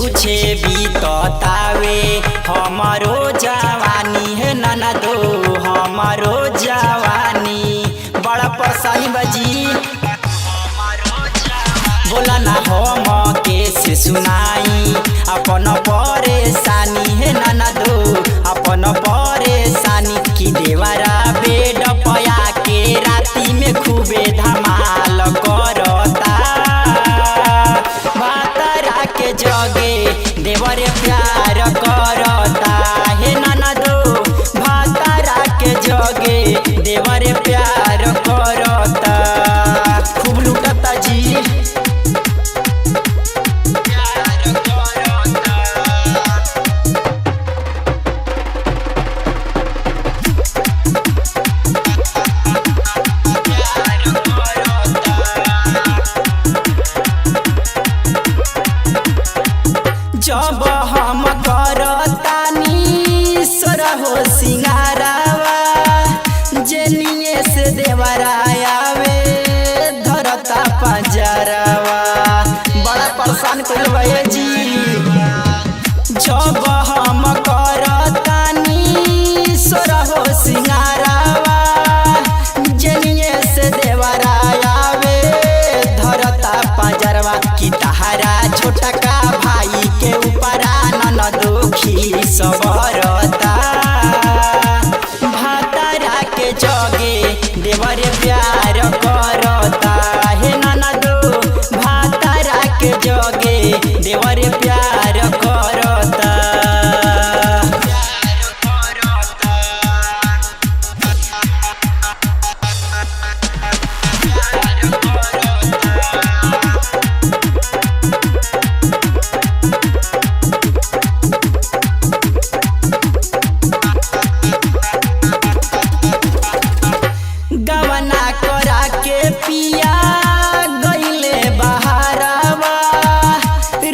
छूछे बीततावे हमारो जवानी है ननदो हमारो जवानी बड़ा परेशानी बजी बोला ना हम कैसे सुनाई अपन परेशानी है ननदो अपन परेशानी की देवरा बेड पया के राती में खूबे धमाल करता भातरा के जगे देवरे प्यार करता हे ननदो भातरा के जगे देवरे प्यार करता खूब लुटता जी जब हम करतानी सोरहो सिंगारावा जेनिए से देवरा आवे धरता पंजरावा बड़ा परेशान कइल बा जी जब हम करतानी सोरहो सिंगारावा जेनिए से देवरा आवे धरता पंजरावा की तहारा छोटा का भाई के ऊपर ननदो खीस बरता भातरा के जगे देवरे प्यार करता हे ननदो भातरा के जगे देवरे प्यार करता गवना करा के पिया गईले बहारावा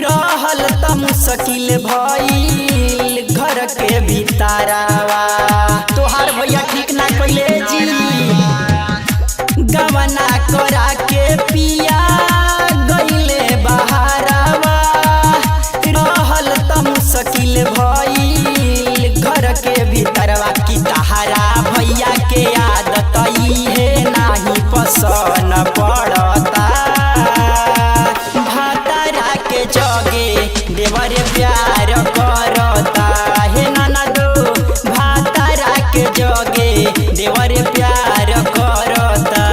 रहल त मुश्किल भइल घर के भीतरावा तोहार भैया ठीक ना कइले जी गवना करा के पिया गईले बहारावा रहल त मुश्किल भइल घर के भीतरवा की तहारा भैया के आदत है नाही पसन पड़ता भातरा के जगे देवरे प्यार करता हे ननदो भातरा के जगे देवरे प्यार करता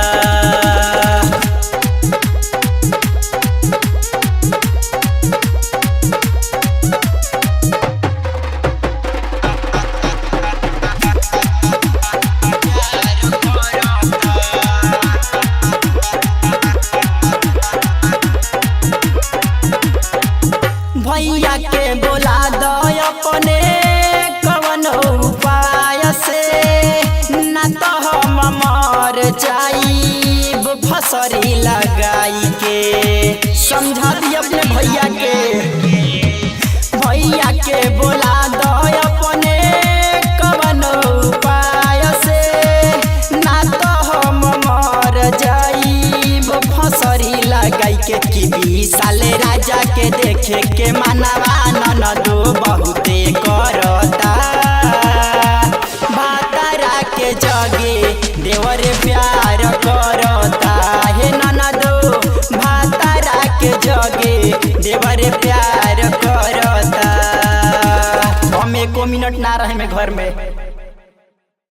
भैया के बोला दो अपने कवन उपाय से ना तो हम मर जाइब फसरी लगाई के समझा दी अपने भैया के बोला दो अपने कवन उपाय से ना तो हम मर जाइब फसरी लगाई के की 20 साल राजा के देखे के मनवा ननदो बहुते करता भातरा के जगे देवरे प्यार करता हे ननदो भातरा के जगे देवरे प्यार करता हम 1 मिनट ना रहे में घर में।